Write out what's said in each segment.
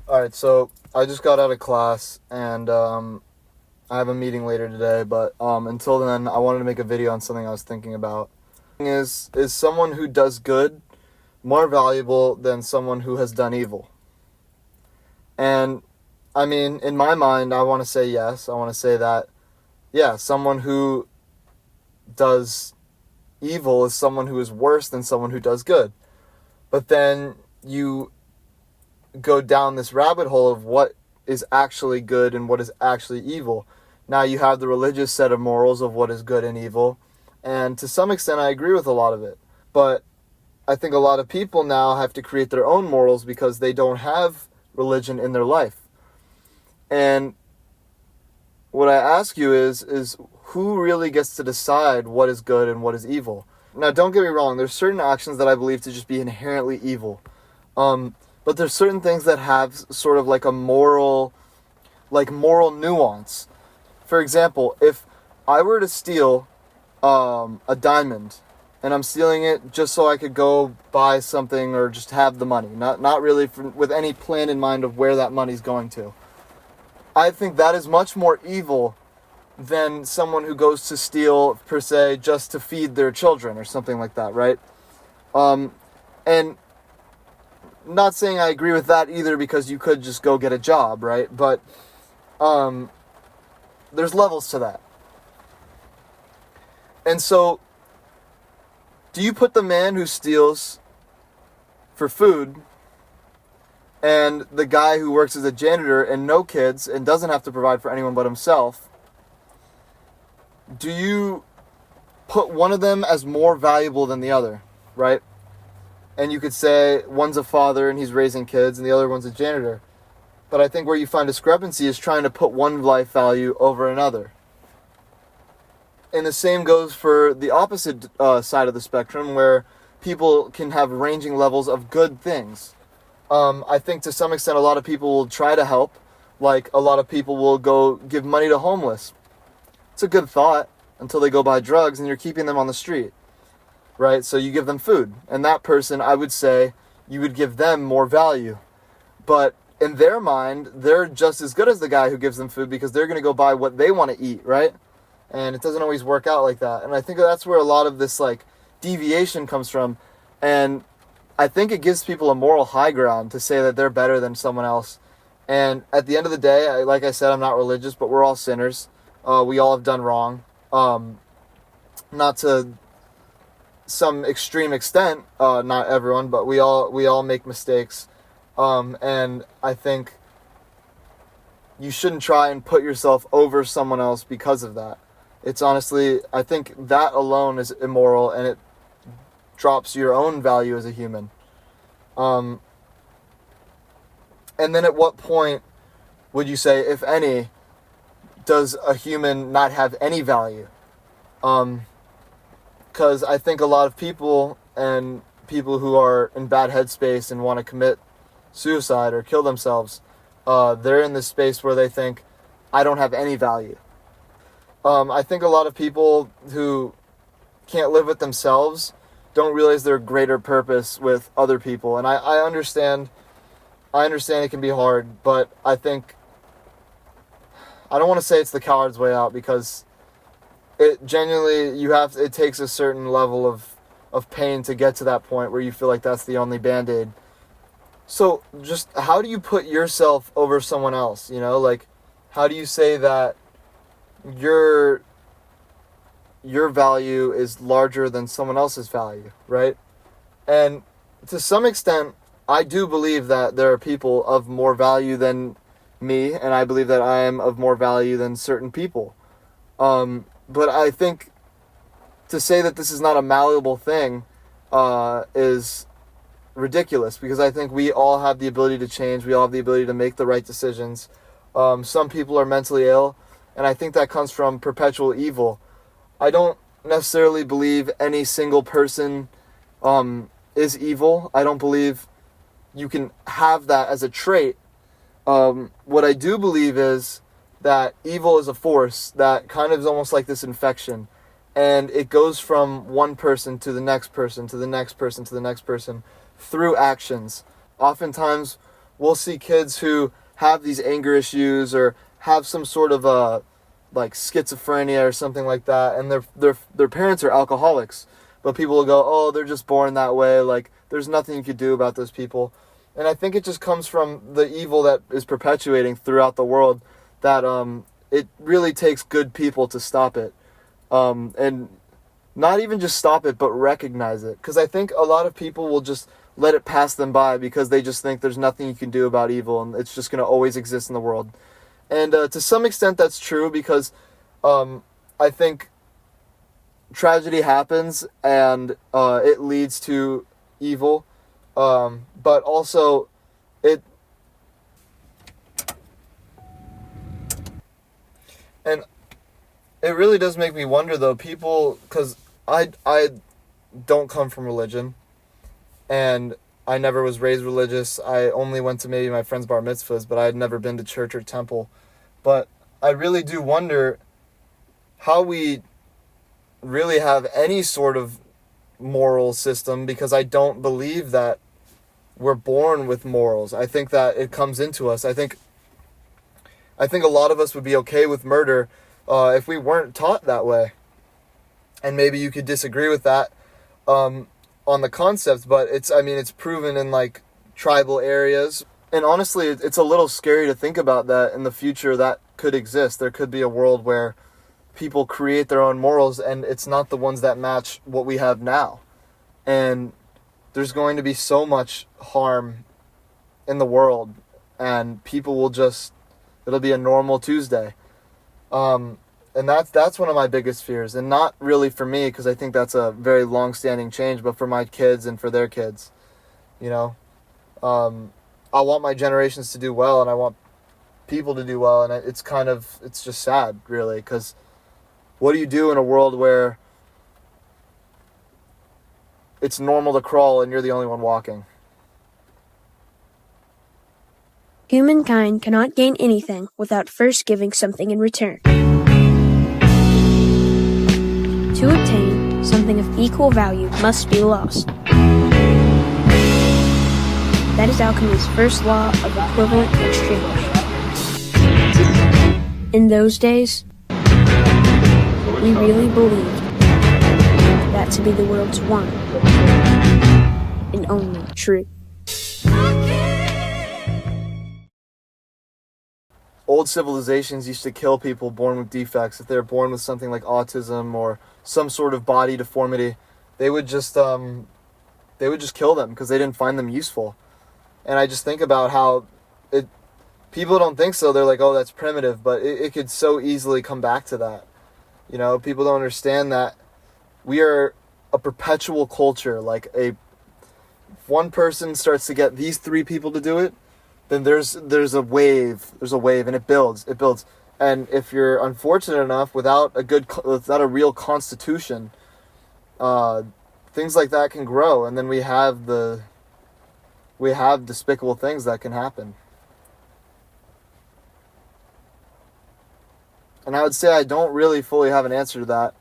Alright, so I just got out of class and I have a meeting later today, but until then I wanted to make a video on something I was thinking about. Is someone who does good more valuable than someone who has done evil? And I mean, in my mind, I want to say yes. I want to say that, yeah, someone who does evil is someone who is worse than someone who does good. But then you go down this rabbit hole of what is actually good and what is actually evil. Now you have the religious set of morals of what is good and evil, and to some extent I agree with a lot of it. But I think a lot of people now have to create their own morals because they don't have religion in their life. And what I ask you is who really gets to decide what is good and what is evil? Now, don't get me wrong, there's certain actions that I believe to just be inherently evil. But there's certain things that have sort of like a moral nuance. For example, if I were to steal a diamond, and I'm stealing it just so I could go buy something or just have the money, not really with any plan in mind of where that money's going to, I think that is much more evil than someone who goes to steal, per se, just to feed their children or something like that, right? And not saying I agree with that either, because you could just go get a job, right? But there's levels to that. And so, do you put the man who steals for food and the guy who works as a janitor and no kids and doesn't have to provide for anyone but himself, do you put one of them as more valuable than the other, right? And you could say one's a father and he's raising kids and the other one's a janitor. But I think where you find discrepancy is trying to put one life value over another. And the same goes for the opposite side of the spectrum, where people can have ranging levels of good things. I think to some extent a lot of people will try to help. Like a lot of people will go give money to homeless. It's a good thought until they go buy drugs and you're keeping them on the street. Right? So you give them food. And that person, I would say, you would give them more value. But in their mind, they're just as good as the guy who gives them food because they're going to go buy what they want to eat, right? And it doesn't always work out like that. And I think that's where a lot of this deviation comes from. And I think it gives people a moral high ground to say that they're better than someone else. And at the end of the day, like I said, I'm not religious, but we're all sinners. We all have done wrong. Not to some extreme extent, not everyone, but we all make mistakes. And I think you shouldn't try and put yourself over someone else because of that. It's honestly, I think that alone is immoral, and it drops your own value as a human. And then at what point would you say, if any, does a human not have any value? Because I think a lot of people, and people who are in bad headspace and want to commit suicide or kill themselves, they're in this space where they think, I don't have any value. I think a lot of people who can't live with themselves don't realize their greater purpose with other people. And I understand it can be hard, but I think, I don't want to say it's the coward's way out, because it genuinely, it takes a certain level of pain to get to that point where you feel like that's the only Band-Aid. So just how do you put yourself over someone else? How do you say that your value is larger than someone else's value, right? And to some extent, I do believe that there are people of more value than me, and I believe that I am of more value than certain people. But I think to say that this is not a malleable thing is ridiculous, because I think we all have the ability to change. We all have the ability to make the right decisions. Some people are mentally ill, and I think that comes from perpetual evil. I don't necessarily believe any single person is evil. I don't believe you can have that as a trait. What I do believe is that evil is a force that kind of is almost like this infection, and it goes from one person to the next person, to the next person, to the next person, through actions. Oftentimes, we'll see kids who have these anger issues or have some sort of like schizophrenia or something like that, and their parents are alcoholics, but people will go, oh, they're just born that way, like there's nothing you could do about those people. And I think it just comes from the evil that is perpetuating throughout the world, that it really takes good people to stop it. And not even just stop it, but recognize it. Because I think a lot of people will just let it pass them by because they just think there's nothing you can do about evil and it's just going to always exist in the world. And to some extent that's true, because I think tragedy happens and it leads to evil. But also it really does make me wonder, though, people, because I don't come from religion, and I never was raised religious. I only went to maybe my friend's bar mitzvahs, but I had never been to church or temple. But I really do wonder how we really have any sort of moral system, because I don't believe that we're born with morals. I think that it comes into us. I think a lot of us would be okay with murder if we weren't taught that way. And maybe you could disagree with that on the concept, but it's proven in like tribal areas. And honestly, it's a little scary to think about that in the future that could exist. There could be a world where people create their own morals and it's not the ones that match what we have now. And there's going to be so much harm in the world, and people will it'll be a normal Tuesday. And that's one of my biggest fears, and not really for me, because I think that's a very long-standing change, but for my kids and for their kids, you know. I want my generations to do well, and I want people to do well, and it's just sad, really, because what do you do in a world where it's normal to crawl and you're the only one walking? Humankind cannot gain anything without first giving something in return. To obtain something of equal value must be lost. That is alchemy's first law of equivalent exchange. In those days, we really believed that to be the world's one and only truth. Old civilizations used to kill people born with defects. If they were born with something like autism or some sort of body deformity, they would just kill them because they didn't find them useful. And I just think about how people don't think so. They're like, oh, that's primitive, but it could so easily come back to that. You know, people don't understand that we are a perpetual culture. Like, if one person starts to get these three people to do it, then there's a wave, and it builds. And if you're unfortunate enough, without a real constitution, things like that can grow, and then we have despicable things that can happen. And I would say I don't really fully have an answer to that,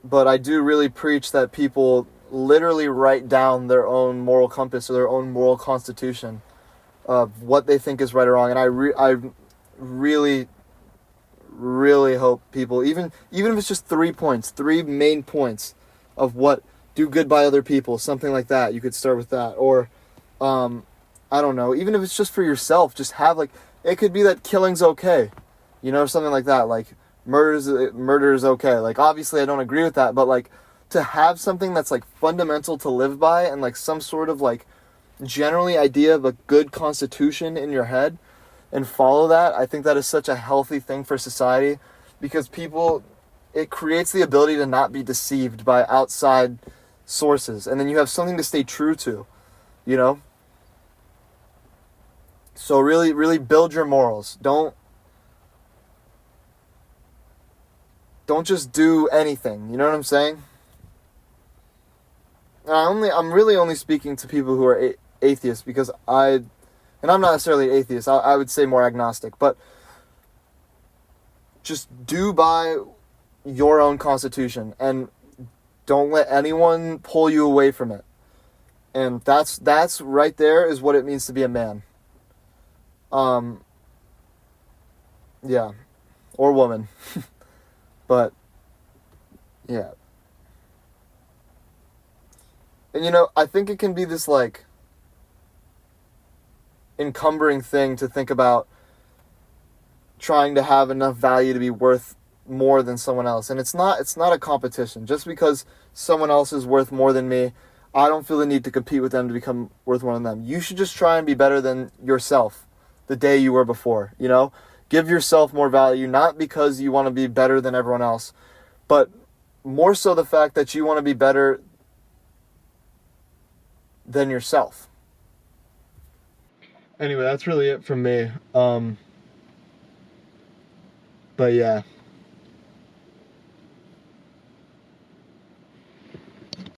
but I do really preach that people literally write down their own moral compass or their own moral constitution of what they think is right or wrong. And I really, really hope people, even if it's just 3 main points of what do good by other people, something like that. You could start with that. Or, I don't know, even if it's just for yourself, just have, like, it could be that killing's okay, you know, something like that. Like, murder is okay. Like, obviously I don't agree with that, but, like, to have something that's, like, fundamental to live by, and, like, some sort of, like, generally idea of a good constitution in your head, and follow that, I think that is such a healthy thing for society, because it creates the ability to not be deceived by outside sources, and then you have something to stay true to. you know? So really, really build your morals. Don't just do anything. You know what I'm saying? And I'm really only speaking to people who are atheists, because and I'm not necessarily atheist. I would say more agnostic, but just do by your own constitution and don't let anyone pull you away from it. And that's right there is what it means to be a man. Yeah, or woman. But yeah. And you know, I think it can be this like encumbering thing to think about trying to have enough value to be worth more than someone else. And it's not a competition. Just because someone else is worth more than me, I don't feel the need to compete with them to become worth more than them. You should just try and be better than yourself the day you were before, you know? Give yourself more value, not because you want to be better than everyone else, but more so the fact that you want to be better than yourself. Anyway, that's really it from me. But yeah.